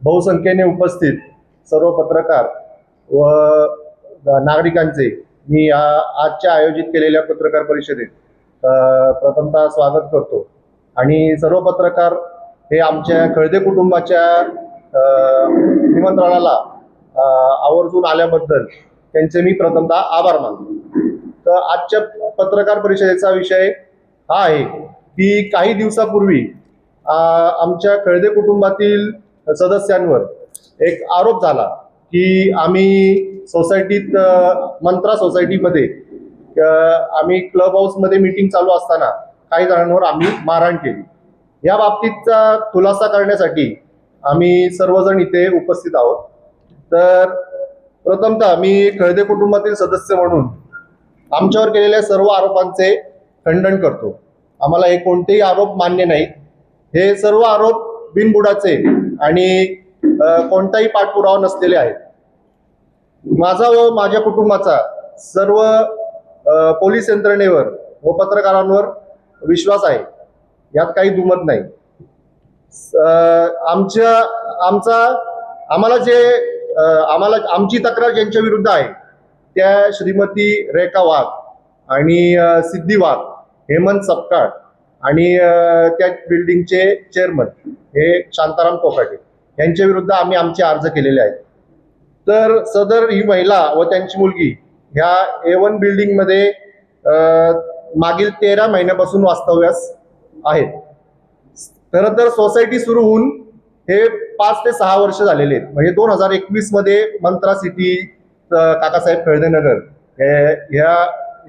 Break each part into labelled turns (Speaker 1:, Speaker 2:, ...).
Speaker 1: बहुसंख्येने उपस्थित सर्व पत्रकार व नागरिकांचे मी आजच्या आयोजित केलेल्या पत्रकार परिषदेत प्रथमतः स्वागत करतो आणि सर्व पत्रकार हे आमच्या खळदे कुटुंबाच्या निमंत्रणाला आवर्जून आल्याबद्दल त्यांचे मी प्रथमतः आभार मानतो। तर आजच्या पत्रकार परिषदेचा विषय हा आहे की काही दिवसापूर्वी आमच्या खळदे कुटुंबातील सदस्यांवर एक आरोप झाला की आम्ही सोसायटीत मंत्रा सोसायटीमध्ये आम्ही क्लब हाऊसमध्ये मीटिंग चालू असताना काही जणांवर आम्ही मारहाण केली। या बाबतीतचा खुलासा करण्यासाठी आम्ही सर्वजण इथे उपस्थित आहोत। तर प्रथमतः मी खळदे कुटुंबातील सदस्य म्हणून आमच्यावर केलेल्या सर्व आरोपांचे खंडन करतो। आम्हाला हे कोणतेही आरोप मान्य नाहीत। हे सर्व आरोप बिनबुडाचे आणि कोणताही पाठपुरावा नसलेले आहेत। माझा व माझ्या कुटुंबाचा सर्व पोलीस यंत्रणेवर व पत्रकारांवर विश्वास आहे, यात काही दुमत नाही। आम्हाला आमची तक्रार ज्यांच्या विरुद्ध आहे त्या श्रीमती रेखा वाघ आणि सिद्धी वाघ, हेमंत सपकाळ आणि त्या बिल्डिंगचे चेअरमन हे शांताराम कोकाटे यांच्या विरुद्ध आम्ही आमचे अर्ज केलेले आहेत। तर सदर ही महिला व त्यांची मुलगी ह्या A1 बिल्डिंग मध्ये मागील 13 महिन्यापासून वास्तव्यास आहेत। खरं तर सोसायटी सुरू होऊन हे 5 ते 6 वर्ष झालेले आहेत। म्हणजे 2021 मध्ये मंत्रा सिटी काकासाहेब खळदे नगर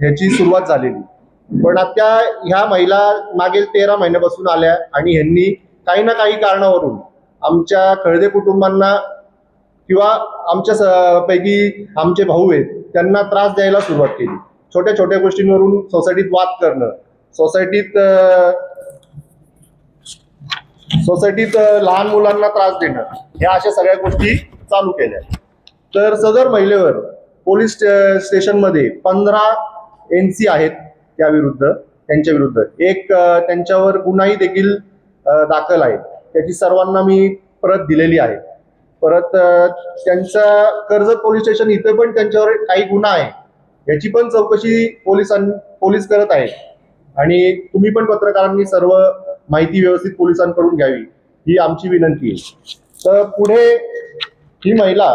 Speaker 1: ह्याची सुरुवात झालेली, पण आता ह्या महिला मागील 13 महिन्यापासून आल्या आणि ह्यांनी काही ना काही कारणावरून आमच्या खळदे कुटुंबांना किंवा आमच्या पैकी आमचे भाऊ आहेत त्यांना त्रास द्यायला सुरुवात केली। छोट्या छोट्या गोष्टींवरून सोसायटीत वाद करणं, सोसायटीत लहान मुलांना त्रास देणं, ह्या अशा सगळ्या गोष्टी चालू केल्या। तर सदर महिलेवर पोलीस स्टेशनमध्ये 15 NC आहेत त्यांच्या विरुद्ध एक त्यांच्यावर गुन्हाही देखील दाखल आहे। त्याची सर्वांना मी प्रत दिलेली आहे। परत त्यांचा कर्जत पोलीस स्टेशन इथे पण त्यांच्यावर काही गुन्हा आहे, याची पण चौकशी पोलीस करत आहेत आणि तुम्ही पण पत्रकारांनी सर्व माहिती व्यवस्थित पोलिसांकडून घ्यावी ही आमची विनंती आहे। तर पुढे ही महिला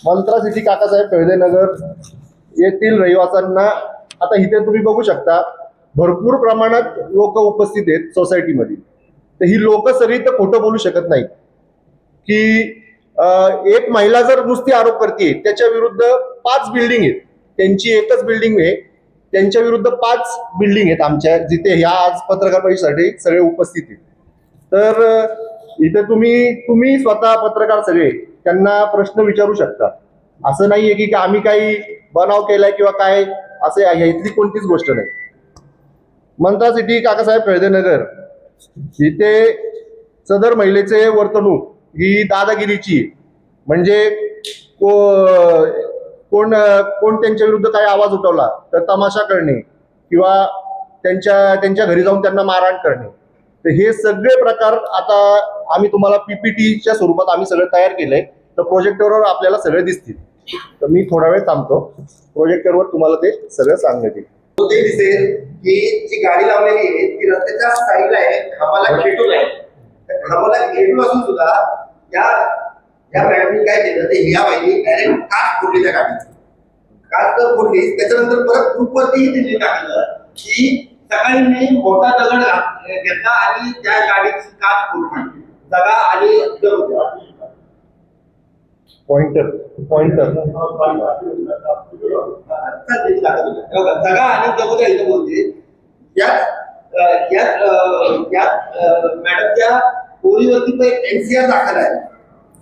Speaker 1: मंत्रा सिटी काकासाहेब खळदे नगर येथील रहिवाशांना, आता इथे तुम्ही बघू शकता भरपूर प्रमाणात लोक उपस्थित आहेत सोसायटीमध्ये। तर ही लोक सगळी तर खोटं बोलू शकत नाही की एक महिला जर नुसती आरोप करते, त्याच्या विरुद्ध 5 बिल्डिंग आहेत, त्यांची एकच बिल्डिंग आहे, त्यांच्या विरुद्ध 5 बिल्डिंग आहेत आमच्या, जिथे ह्या आज पत्रकार परिषदेसाठी सगळे उपस्थित आहेत। तर इथे तुम्ही स्वतः पत्रकार सगळे त्यांना प्रश्न विचारू शकता। असं नाहीये की आम्ही काही बनाव केलाय किंवा काय असे आहे, इथली कोणतीच गोष्ट नाही। मंत्रा सिटी काकासाहेब खळदे नगर इथे सदर महिलेचे वर्तणूक ही दादागिरीची, म्हणजे कोण त्यांच्या विरुद्ध काही आवाज उठवला तर तमाशा करणे किंवा त्यांच्या घरी जाऊन त्यांना मारहाण करणे, तर हे सगळे प्रकार आता आम्ही तुम्हाला PPTच्या स्वरूपात आम्ही सगळं तयार केलंय। तर प्रोजेक्टरवर आपल्याला सगळे दिसतील। तर मी थोडा वेळ थांबतो, प्रोजेक्टरवर तुम्हाला ते सगळं सांगण्यात येईल।
Speaker 2: ते दिसेल की जी गाडी लावलेली आहे ती रस्त्याच्या साईडला आहे, खांबाला खेटून आहे। खांबाला खेटून असून सुद्धा या मॅडमनी काय केलं ते ह्या बाईनी डायरेक्ट काच फोडली त्या गाडीची। काच तर फोडली, त्याच्यानंतर परत ग्रुपवरती त्यांनी टाकलं की सकाळी मी मोठा दगड घेतला आणि त्या गाडीची काच फोडली। जगा आणि
Speaker 1: पॉइंटर
Speaker 2: जगा आणि जगोदया इथं बोलते। मॅडमच्या पोरीवरती पण NCR दाखल आहे,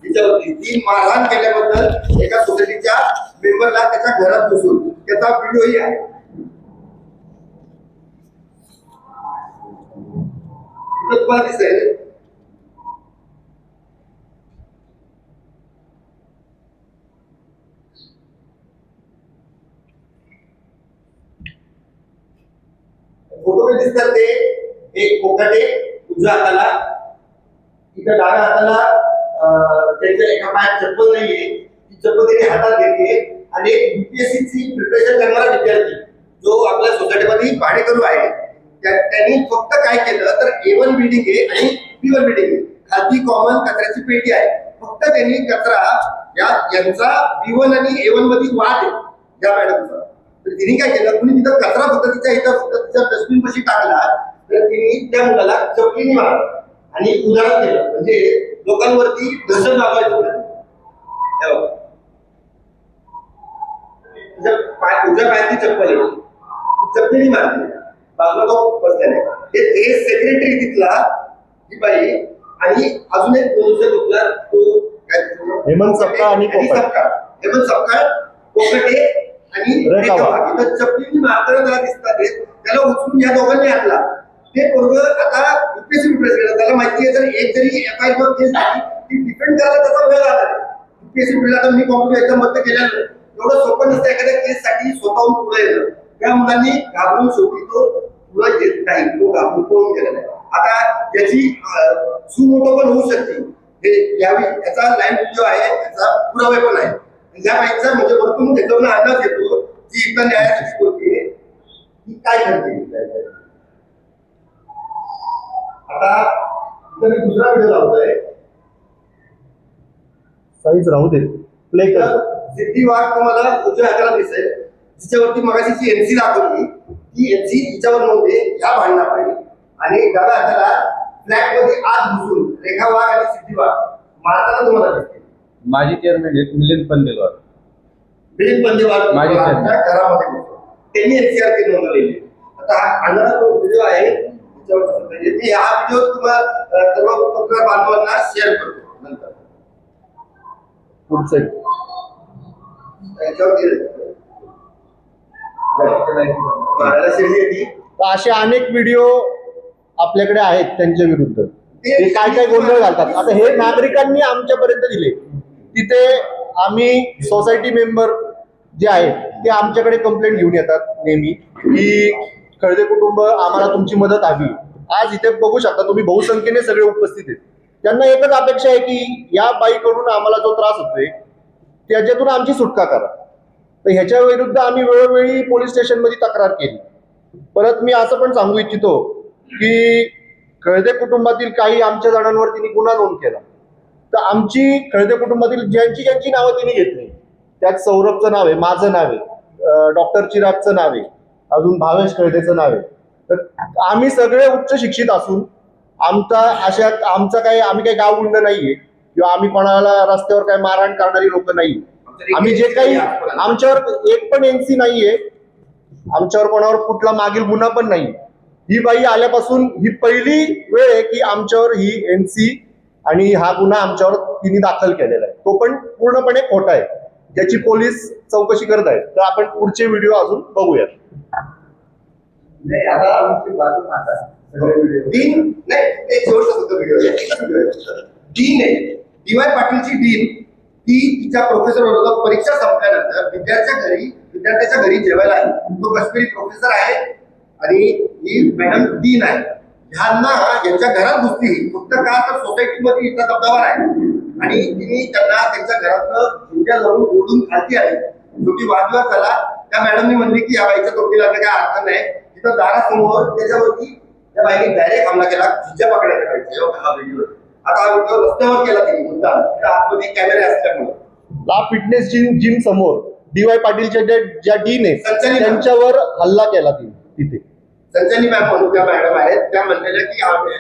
Speaker 2: तिच्यावरती ती मारहाण केल्याबद्दल एका सोसायटीच्या मेंबरला त्याच्या घरात घुसून, त्याचा व्हिडिओही आहे। तिथं तुम्हाला दिसेल फोटो दिसतात ते एक कोकाटे, उजव्या हाताला, इथं डाव्या हाताला त्यांच्या एका पायात चप्पल नाहीये, ती चप्पल त्यांनी हातात घेतली आणि एक UPSC प्रिपरेशन करणारा विद्यार्थी जो आपल्या सोसायटीमध्ये भाडेकरू आहे त्यांनी फक्त काय केलं तर A1 बिल्डिंग आहे आणि B1 बिल्डिंग आहे, खालती कॉमन कचऱ्याची पेटी आहे. फक्त त्यांनी कचरा यांचा B1 आणि A1 मध्ये वाद आहे या मॅडमचा, तर तिने काय केलं, कुणी तिथं कचरा फक्त तिच्या इथं फक्त तिच्या डस्टबिन पाशी टाकला तर तिने त्या मुलाला चपलीने मारलं आणि उदाहरण केलं, म्हणजे लोकांवरती दहशत मागवायचं. उजव्या पायाची चप्पल आहे, चपलीने मारली, बाजूला तो बसलेला आहे. हे सेक्रेटरी तिथला ही बाई आणि अजून एक दोनशे दुखला तो
Speaker 1: हेमंत सपकाळ आणि
Speaker 2: हेमंत सपकाळ कोकटे आणि इथं चपलीने मारताना त्याला दिसतात, त्याला उचलून या दोघांनी आणला. ते पोरग आता UPSC प्रिपरेशन, त्याला माहिती आहे जर एक जरी FIR वर केस झाली ती डिपेंड करायला त्याचा वेळ लागला. UPSC प्रिपरेशन मी कॉम्प्युटर मध्ये केलेलं एवढं सोपं नसतं एखाद्या केससाठी स्वतःहून पुढे येणं. त्या मुलांनी घाबरून शेवटी तो पुढे येत नाही, तो घाबरून पळून गेलेला आहे. आता याची सुमोटो पण होऊ शकते, हे यावी याचा लाईव्ह व्हिडिओ आहे, याचा पुरावे पण आहे. या बाईकचा म्हणजे वरतून त्याच्यावर अंदाज येतो की इथं न्यायाधीश होते की काय करते. आता इथं मी दुसरा व्हिडिओ लावतोय,
Speaker 1: साईज राहू दे, प्ले कर.
Speaker 2: सिद्धी वाघ तुम्हाला उजव्या हाताला दिसेल, जिच्यावरती मगाशी जी NC दाखवली ती NC हिच्यावर नव्हते या भांडणापायी, आणि डाव्या हाताला फ्लॅट मध्ये आत घुसून रेखा वाघ आणि सिद्धी वाघ मारताना तुम्हाला दिसते.
Speaker 3: माजी चेअरमॅन मिलिंद पंदेलवार,
Speaker 2: मिलिंद पंदेलवार घरामध्ये घुसून त्यांनी NCR नोंदवलेली. आता हा भांडणाचा जो व्हिडिओ आहे मी हा व्हिडिओ तुम्हाला सर्व पत्रकार बांधवांना शेअर करतो नंतर.
Speaker 1: पुढचे असे अनेक व्हिडिओ आपल्याकडे आहेत त्यांच्या विरुद्ध, ते काय काय गोंधळ घालतात. आता हे नागरिकांनी आमच्यापर्यंत दिले, तिथे आम्ही सोसायटी मेंबर जे आहेत ते आमच्याकडे कंप्लेंट घेऊन येतात नेहमी की खळदे कुटुंब आम्हाला तुमची मदत हवी. आज इथे बघू शकता तुम्ही बहुसंख्येने सगळे उपस्थित आहेत. त्यांना एकच अपेक्षा आहे की या बाईकडून आम्हाला जो त्रास होतोय त्याच्यातून आमची सुटका करा. तर ह्याच्या विरुद्ध आम्ही वेळोवेळी पोलीस स्टेशनमध्ये तक्रार केली. परत मी असं पण सांगू इच्छितो की खळदे कुटुंबातील काही आमच्या जणांवर तिने गुन्हा नोंद केला, तर आमची खळदे कुटुंबातील ज्यांची ज्यांची नावं तिने घेतली, त्यात सौरभचं नाव आहे, माझं नाव आहे, डॉक्टर चिरागचं नाव आहे, अजून भावेश खळदेचं नाव आहे. तर आम्ही सगळे उच्च शिक्षित असून आमचं काही आम्ही काही गावगुंड नाहीये किंवा आम्ही कोणाला रस्त्यावर काही मारहाण करणारी लोक नाही. आम्ही जे काही आमच्यावर एक पण NC नाहीये, आमच्यावर कोणावर कुठला मागील गुन्हा पण नाही. ही बाई आल्यापासून ही पहिली वेळ आहे की आमच्यावर ही NC आणि हा गुन्हा आमच्यावर तिने दाखल केलेला आहे, तो पण पूर्णपणे खोटा आहे, ज्याची पोलीस चौकशी करत आहेत. तर आपण पुढचे व्हिडिओ अजून बघूयात.
Speaker 2: DY पाटीलची डीन ती तिच्या प्रोफेसर बरोबर परीक्षा संपल्यानंतर विद्यार्थ्याच्या घरी जेवायला आली. तो काश्मीरी प्रोफेसर आहे आणि ही मॅडम डीन आहे. ह्यांना यांच्या घरात घुसली फक्त का तर सोसायटीमध्ये इथला दबदबा आहे आणि तिने त्यांना त्यांच्या घरातनं झुंड्या लावून ओढून खालती आली. शेवटी वादविवाद झाला. त्या मॅडमनी म्हणली की या बाईच्या तोंडी लागलं काय अर्थ नाही. तिथं दारासमोर त्याच्यावरती त्या बाईने डायरेक्ट हमला केला. झुंज्या पकडायला पाहिजे हा व्हिडिओ. आता हा व्हिडिओ रस्त्यावर केला तिने मुद्दा, आतमध्ये कॅमेरे असल्यामुळे.
Speaker 1: ला फिटनेस जिम समोर DY पाटीलच्या ज्या डीन आहे त्यांच्यावर हल्ला केला तिथे.
Speaker 2: संजनी मॅम म्हणून त्या मॅडम आहेत, त्या म्हणलेल्या की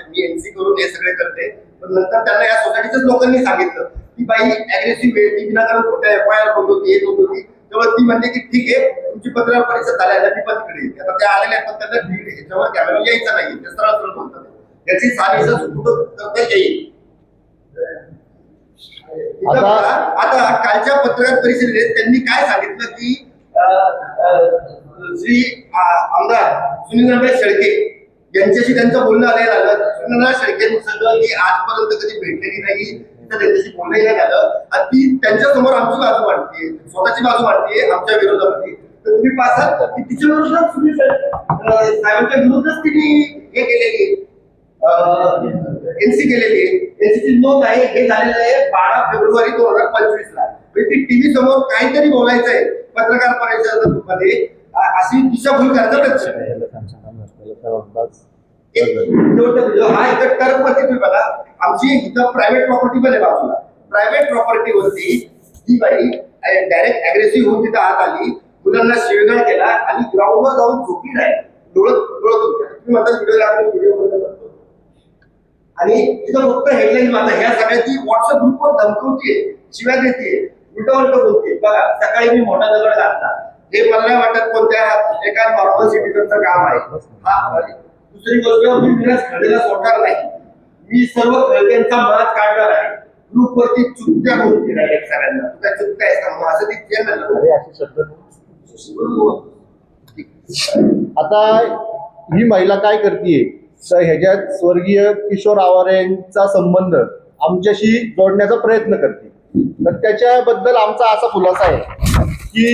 Speaker 2: मी NC करून हे सगळे करते. पण नंतर त्यांना या सोसायटीच्याच लोकांनी सांगितलं की बाई अग्रेसिव्ह आहे, ती विनाकारण खोट्या FIR होती येत होती. तेव्हा ती म्हणते की ठीक आहे तुमची पत्रकार परिषद झाल्या ती पण तिकडे. आता त्या आलेल्या पण त्यांना ह्याच्यावर कॅमेरा यायचा नाही, ते सरळ सरळ बोलतात. याची सारीचा सुटू करता येईल. आता कालच्या पत्रकार परिषदेत त्यांनी काय सांगितलं की श्री आमदार सुनीलभाई शेळके यांच्याशी त्यांचं बोलणं आलेलं झालं. सुनीलभाई शेळके सगळं की आजपर्यंत कधी भेटलेली नाही, त्यांच्याशी बोलणंही नाही झालं आणि ती त्यांच्या समोर आमची बाजू मांडते, स्वतःची बाजू मांडते आमच्या विरोधामध्ये. तर तुम्ही पाहता की तिच्या विरोधात सुनील साहेबांच्या विरोधात तिने हे केलेली. एनसी केलेली आहे. एनसीची नोंद आहे. हे झालेलं आहे 12 फेब्रुवारी 2025 ला. टीव्ही समोर काहीतरी बोलायचं आहे पत्रकार परिषदेमध्ये अशी दिशाभूल करतात. हा इथं टर्म वरती तुम्ही बघा, आमची इथं प्रायव्हेट प्रॉपर्टी पण आहे बाजूला. प्रायव्हेट प्रॉपर्टी वरती ही बाई डायरेक्ट अग्रेसिव्ह होऊन तिथं आत आली, मुलांना शिवगाळ केला आणि ग्राउंडवर जाऊन झोपी नाही, डोळत होत्या. तुम्ही म्हणता व्हिडिओ आणि इथं फक्त हेडलाईन माझा ह्या सगळ्याची व्हॉट्सअप ग्रुपवर धमकवतीये, शिव्या देते, उलट बोलते. बघा सकाळी मी मोठा दगड घातला, हे मला नाही वाटत कोणत्या एका नॉर्मल सिटीजनचं काम आहे. हा दुसरी गोष्ट, मी विनाश खळेला सोडणार नाही. मी सर्व खळग्यांचा माज काढणार आहे. ग्रुपवरती चुकत्या बोलते डायरेक्ट सगळ्यांना, तुला चुकत्या असं असं ती.
Speaker 1: आता ही महिला काय करते, तर ह्याच्यात स्वर्गीय किशोर आवारेंचा संबंध आमच्याशी जोडण्याचा प्रयत्न करते. तर त्याच्याबद्दल आमचा असा खुलासा आहे की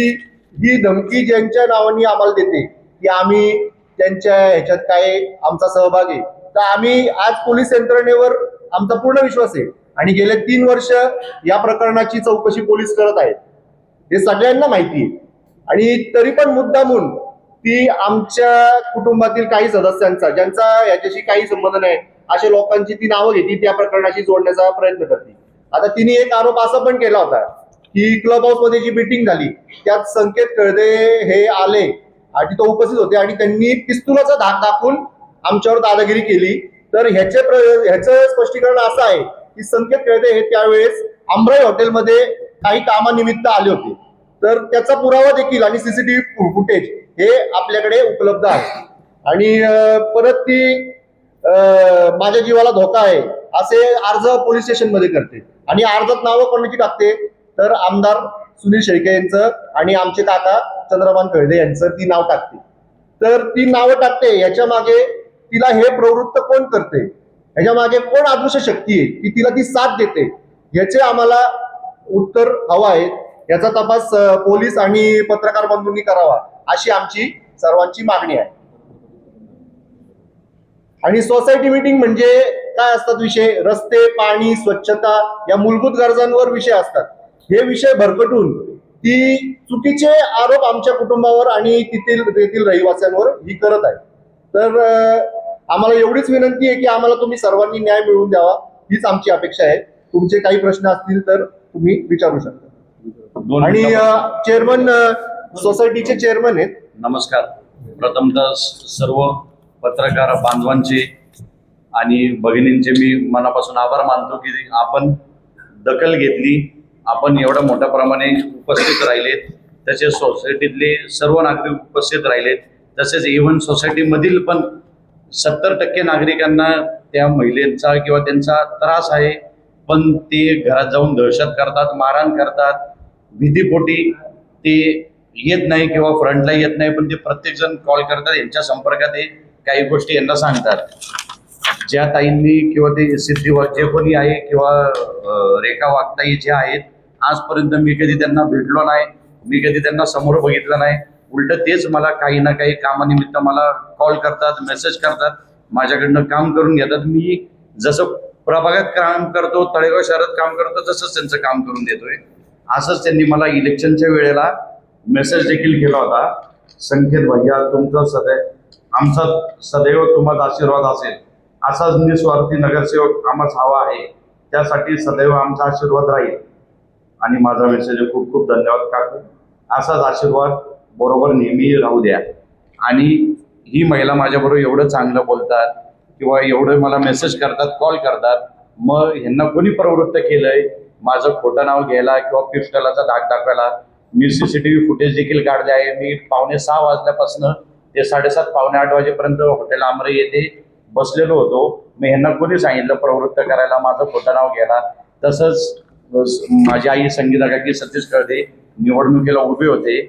Speaker 1: ही धमकी ज्यांच्या नावाने आम्हाला देते की आम्ही त्यांच्या ह्याच्यात काय आमचा सहभाग आहे, तर आम्ही आज पोलीस यंत्रणेवर आमचा पूर्ण विश्वास आहे आणि गेले 3 वर्ष या प्रकरणाची चौकशी पोलीस करत आहेत, हे सगळ्यांना माहिती आहे. आणि तरी पण मुद्दामून ती आमच्या कुटुंबातील काही सदस्यांचा, ज्यांचा याच्याशी काही संबंध नाही, अशा लोकांची ती नावं घेते, त्या प्रकरणाशी जोडण्याचा प्रयत्न करते. आता तिने एक आरोप असा पण केला होता की क्लब हाऊस मध्ये जी मीटिंग झाली त्यात संकेत कळदे हे आले आणि तिथं उपस्थित होते आणि त्यांनी पिस्तुलाचा धाक दाखवून आमच्यावर दादागिरी केली. तर ह्याचं स्पष्टीकरण असं आहे की संकेत कळदे हे त्यावेळेस आमराई हॉटेलमध्ये काही कामानिमित्त आले होते. तर त्याचा पुरावा देखील आणि सीसीटीव्ही फुटेज हे आपल्याकडे उपलब्ध आहे. आणि परत ती माझ्या जीवाला धोका आहे असे अर्ज पोलीस स्टेशन मध्ये करते आणि अर्जात नावं कोणाची टाकते, तर आमदार सुनील शेळके यांचं आणि आमचे काका चंद्रभान कळदे यांचं ती नाव टाकते. तर ती नावं टाकते, याच्या मागे तिला हे प्रवृत्त कोण करते, ह्याच्या मागे कोण अदृश्य शक्ती आहे की तिला ती साथ देते, याचे आम्हाला उत्तर हवं आहे. याचा तपास पोलीस आणि पत्रकार बंधूंनी करावा अशी आमची सर्वांची मागणी आहे. आणि सोसायटी मीटिंग म्हणजे काय असतात विषय, रस्ते, पाणी, स्वच्छता या मूलभूत गरजांवर विषय असतात. हे विषय भरकटून ती चुकीचे आरोप आमच्या कुटुंबावर आणि तेथील रहिवाशांवर ही करत आहे. तर आम्हाला एवढीच विनंती आहे की आम्हाला तुम्ही सर्वांनी न्याय मिळवून द्यावा, हीच आमची अपेक्षा आहे. तुमचे काही प्रश्न असतील तर तुम्ही विचारू शकता. आणि चेअरमन सोसायटीचे चेअरमन आहेत.
Speaker 3: नमस्कार. प्रथमतः सर्व पत्रकार बांधवांचे आणि भगिनींचे मी मनापासून आभार मानतो की आपण दखल घेतली, आपण एवढ्या मोठ्या प्रमाणे उपस्थित राहिलेत, तसेच सोसायटीतले सर्व नागरिक उपस्थित राहिलेत, तसेच इव्हन सोसायटीमधील पण 70% नागरिकांना त्या महिलेचा किंवा त्यांचा त्रास आहे, पण ते घरात जाऊन दहशत करतात, मारहाण करतात, भीतीपोटी ते येत नाही किंवा फ्रंटला येत नाही, पण ते प्रत्येक जण कॉल करतात, यांच्या संपर्कात आहे, काही गोष्टी यांना सांगतात. ज्या ताईंनी किंवा ते सिद्धी जे कोणी आहे किंवा रेखा वागताई जे आहेत, आजपर्यंत मी कधी त्यांना भेटलो नाही, मी कधी त्यांना समोर बघितलं नाही. उलट तेच मला काही ना काही कामानिमित्त मला कॉल करतात, मेसेज करतात, माझ्याकडनं काम करून घेतात. मी जसं प्रभागात काम करतो, तळेगाव शहरात काम करतो, तसंच त्यांचं काम करून देतोय. असंच त्यांनी मला इलेक्शनच्या वेळेला मेसेज देखील केला होता, संकेत भैया तुमचा आमचा सदैव तुम्हाला आशीर्वाद असेल, असाच निस्वार्थी नगरसेवक आम्हाला हवा आहे, त्यासाठी सदैव आमचा आशीर्वाद राहील. आणि माझा मेसेज खूप खूप धन्यवाद काकू, असाच आशीर्वाद बरोबर नेहमी राहू द्या. आणि ही महिला माझ्याबरोबर एवढं चांगलं बोलतात किंवा एवढं मला मेसेज करतात, कॉल करतात, मग ह्यांना कोणी प्रवृत्त केलंय माझं खोटं नाव घ्यायला किंवा पिस्टलाचा धाक दाखवायला? मी सीसीटीव्ही फुटेज देखील काढले आहे. मी 5:45 वाजल्यापासून ते 7:30 पावणे 8 वाजेपर्यंत हॉटेल आमरे येथे बसलेलो होतो. मग ह्यांना कोणी सांगितलं प्रवृत्त करायला, माझं खोटं नाव घ्यायला? तसंच माझी आई संगीता काकी सतीश कळदे निवडणुकीला उभे होते,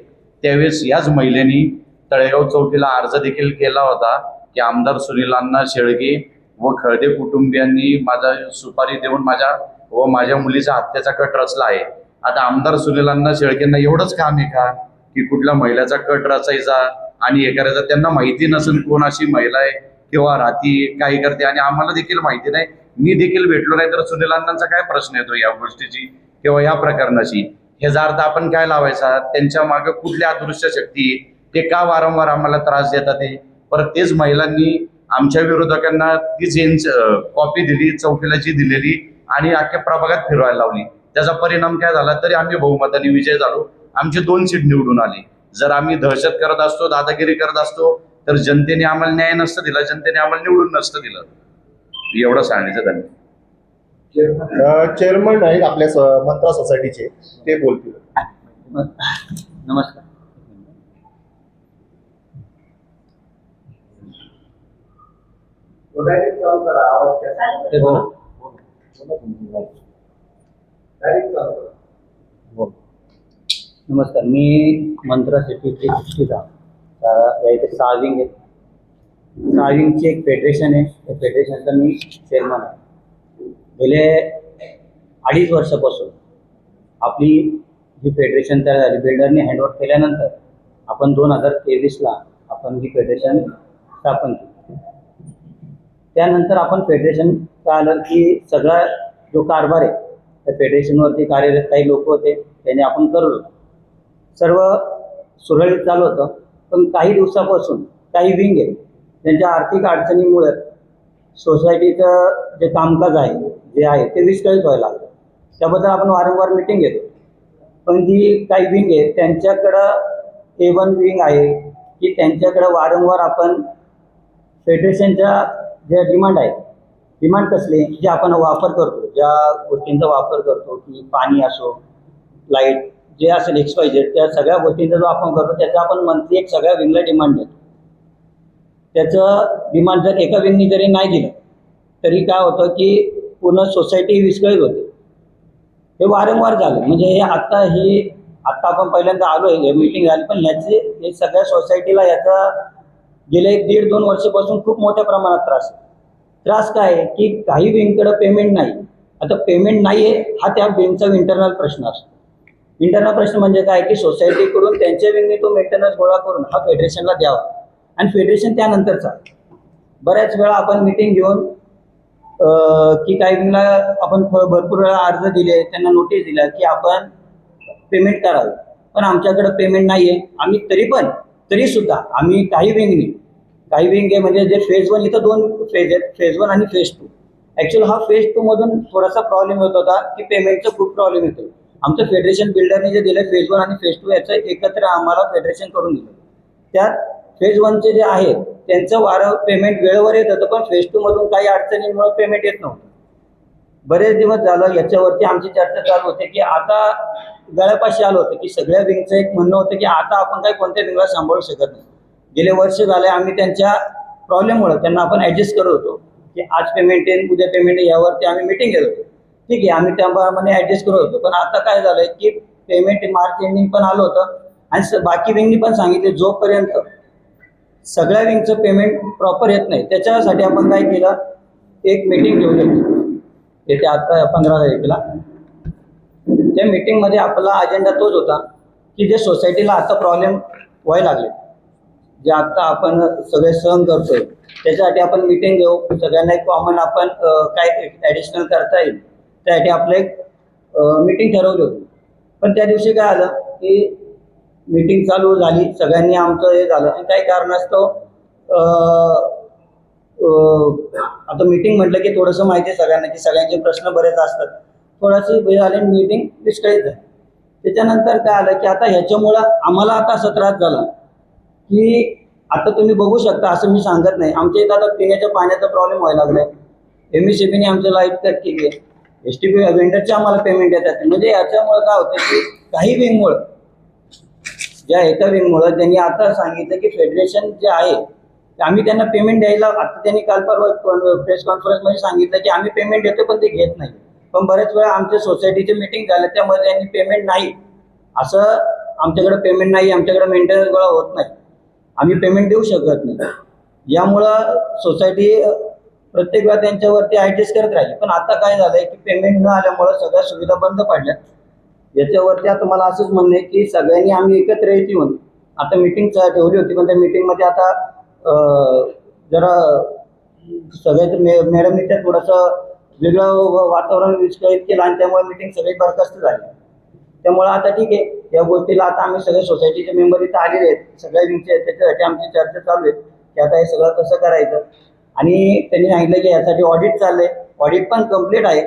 Speaker 3: त्यावेळेस याच महिलेनी तळेगाव चौकीला अर्ज देखील केला होता की आमदार सुनील अण्णा शेळके व खळदे कुटुंबियांनी माझा सुपारी देऊन माझ्या मुलीचा हत्याचा कट रचला आहे. आता आमदार सुनील अण्णा शेळकेंना एवढंच काम आहे का की कुठल्या महिलेचा कट रचायचा आणि हे करायचा? त्यांना माहिती नसेल कोण अशी महिला आहे केव्हा राहती, काही करते, आणि आम्हाला देखील माहिती नाही. मी देखील भेटलो नाही तर सुनील अण्णांचा काय प्रश्न येतो या गोष्टीची किंवा या प्रकरणाची? ह्याचा अर्थ आपण काय लावायचा? त्यांच्या मागे कुठल्या अदृश्य शक्ती आहे? ते का वारंवार आम्हाला त्रास देतात? ते परत तेच महिलांनी आमच्या विरोधकांना तीच कॉपी दिली, चौकीलाची दिलेली, आणि अख्ख्या प्रभागात फिरवायला लावली. त्याचा परिणाम काय झाला? तरी आम्ही बहुमताने विजय झालो. आमची 2 सीट निवडून आली. जर आम्ही दहशत करत असतो, दादागिरी करत असतो, तर जनतेने आम्हाला न्याय नसतं दिला, जनतेने आम्हाला निवडून नसतं दिलं. एवढं सांगायचं त्यांनी.
Speaker 1: चेअरमन आहेत आपल्या मंत्रा सोसायटीचे, ते बोलतील.
Speaker 4: नमस्कार.
Speaker 2: चालू करा, आवाज
Speaker 4: ते बोला.
Speaker 2: करा.
Speaker 4: नमस्कार, मी मंत्रा सिटीचे शिक्षिता. इथे 6 विंग आहेत. 6 विंगची एक फेडरेशन आहे. त्या फेडरेशनचा मी चेअरमन आहे. गेले 2.5 वर्षापासून आपली ही फेडरेशन तयार झाली. बिल्डरने हँडओव्हर केल्यानंतर आपण 2023ला आपण ही फेडरेशन स्थापन केली. त्यानंतर आपण फेडरेशन काय आलं की सगळा जो कारभार आहे त्या फेडरेशनवरती कार्यरत काही लोक होते, त्याने आपण करलो. सर्व सुरळीत चालू होतं. पण काही दिवसापासून काही विंग आहे त्यांच्या आर्थिक अडचणीमुळे सोसायटीचं जे कामकाज आहे जे आहे ते विस्कळीत व्हायला लागलं. त्याबद्दल आपण वारंवार मिटिंग घेतो. पण जी काही विंग आहे त्यांच्याकडं A1 विंग आहे की त्यांच्याकडं वारंवार आपण फेडरेशनच्या ज्या डिमांड आहे, डिमांड कसले जे आपण वापर करतो, ज्या गोष्टींचा वापर करतो की पाणी असो, लाईट जे असेल XYZ, त्या सगळ्या गोष्टींचा जो आपण करतो त्याचा आपण मंथली एक सगळ्या विंगला डिमांड देतो. त्याचं डिमांड जर एका विंगनी जरी नाही दिलं तरी काय होतं की पूर्ण सोसायटी विस्कळीत होते. हे वारंवार झालं. म्हणजे हे आत्ता आपण पहिल्यांदा आलो आहे, मीटिंग झाली, पण हे सगळ्या सोसायटीला याचा गेले 1.5-2 वर्षापासून खूप मोठ्या प्रमाणात त्रास काय आहे की काही विंगकडं पेमेंट नाही. आता पेमेंट नाही आहे हा त्या विंगचा इंटरनल प्रश्न असतो. इंटरनल प्रश्न म्हणजे काय की सोसायटीकडून त्यांच्या विंगने तो मेंटेनन्स गोळा करून हा फेडरेशनला द्यावा आणि फेडरेशन त्यानंतरचा. बऱ्याच वेळा आपण मिटिंग घेऊन की काही विंगला आपण भरपूर वेळा अर्ज दिले, त्यांना नोटीस दिल्या की आपण पेमेंट करावं, पण आमच्याकडे पेमेंट नाही आहे. आम्ही तरी सुद्धा आम्ही काही विंग आहे म्हणजे जे फेज 1, इथं 2 फेज आहेत, फेज 1 आणि फेज 2. ॲक्च्युअली हा फेज 2 मधून थोडासा प्रॉब्लेम होत होता की पेमेंटचा खूप प्रॉब्लेम येतो. आमचं फेडरेशन बिल्डरने जे दिलं फेज 1 आणि फेज 2 याचं एकत्र आम्हाला फेडरेशन करून दिलं. त्यात फेज 1चे जे आहेत त्यांचं पेमेंट वेळेवर येत होतं, पण फेज 2 मधून काही अडचणींमुळे पेमेंट येत नव्हतं. बरेच दिवस झालं याच्यावरती आमची चर्चा चालू होते की आता गळ्यापाशी आलं होतं की सगळ्या विंगचं एक म्हणणं होतं की आता आपण काही कोणत्या विंगला सांभाळू शकत नाही. गेले वर्ष झाले आम्ही त्यांच्या प्रॉब्लेममुळे त्यांना आपण ॲडजस्ट करत होतो की आज पेमेंट येईल, उद्या पेमेंट येईल, यावरती आम्ही मिटिंग घेत होतो. ठीक आहे, आम्ही त्याप्रमाणे ॲडजस्ट करत होतो. पण आता काय झालंय की पेमेंट मार्च एंडिंग पण आलं होतं आणि बाकी विंगनी पण सांगितले जोपर्यंत सगळ्या विंगचं पेमेंट प्रॉपर येत नाही त्याच्यासाठी आपण काय केलं, एक मीटिंग घेऊन येते आता 15 तारखेला. त्या मीटिंगमध्ये आपला अजेंडा तोच होता की जे सोसायटीला आता प्रॉब्लेम व्हायला लागले, जे आता आपण सगळे सहन करतोय, त्याच्यासाठी आपण मीटिंग घेऊ. सगळ्यांना एक कॉमन आपण काय ॲडिशनल करता येईल त्यासाठी आपलं एक मीटिंग ठरवली होती. पण त्या दिवशी काय आलं की मीटिंग चालू झाली, सगळ्यांनी आमचं हे झालं आणि काही कारणास्तव आता मीटिंग म्हटलं की थोडंसं माहिती आहे सगळ्यांना की सगळ्यांचे प्रश्न बरेच असतात. थोडाशी वेळ आली मीटिंग विस्कळीत झाली. त्याच्यानंतर काय आलं की आता ह्याच्यामुळं आम्हाला आता असा त्रास झाला की आता तुम्ही बघू शकता, असं मी सांगत नाही, आमच्या इथं आता पिण्याच्या पाण्याचा प्रॉब्लेम व्हायला लागलाय. MSCBने आमच्या लाईट कट केली आहे. STP वेंडरचे आम्हाला पेमेंट येतात. म्हणजे याच्यामुळं काय होतं की काही विंगमुळं, ज्या एका विंगमुळं त्यांनी आता सांगितलं की फेडरेशन जे आहे आम्ही त्यांना पेमेंट द्यायला, आता त्यांनी काल परवा प्रेस कॉन्फरन्समध्ये सांगितलं की आम्ही पेमेंट देतो पण ते घेत नाही. पण बऱ्याच वेळा आमच्या सोसायटीचे मीटिंग झालं त्यामध्ये त्यांनी पेमेंट नाही, असं आमच्याकडे पेमेंट नाही, आमच्याकडे मेंटेनन्स गोळा होत नाही, आम्ही पेमेंट देऊ शकत नाही. यामुळं सोसायटी प्रत्येक वेळा त्यांच्यावरती ॲडजस्ट करत राहिली. पण आता काय झालंय की पेमेंट न आल्यामुळं सगळ्या सुविधा बंद पडल्या. याच्यावरती आता मला असंच म्हणणं आहे की सगळ्यांनी आम्ही एकत्र येऊन आता मीटिंग ठेवली होती, पण त्या मीटिंगमध्ये आता जरा सगळ्याच मॅडमनी त्या थोडंसं वेगळं वातावरण विस्कळीत केलं आणि त्यामुळे मीटिंग सगळी बरखास्त झाली. त्यामुळे आता ठीक आहे, या गोष्टीला आता आम्ही सगळे सोसायटीचे मेंबर इथं आलेले आहेत, सगळ्या विंगचे, त्याच्यासाठी आमची चर्चा चालू आहे की आता हे सगळं कसं करायचं. आणि त्यांनी सांगितलं की यासाठी ऑडिट चाललंय, ऑडिट पण कम्प्लीट आहे.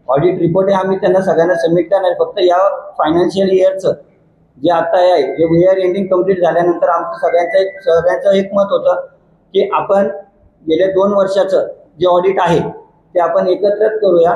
Speaker 4: ऑडिट रिपोर्ट आम्ही त्यांना सगळ्यांना सबमिट करणार. फक्त या फायनान्शियल इयरचं जे आता आहे, जे इयर एंडिंग कम्प्लीट झाल्यानंतर आमचं सगळ्यांचं एक मत होतं की आपण गेल्या 2 वर्षाचं जे ऑडिट आहे ते आपण एकत्रच करूया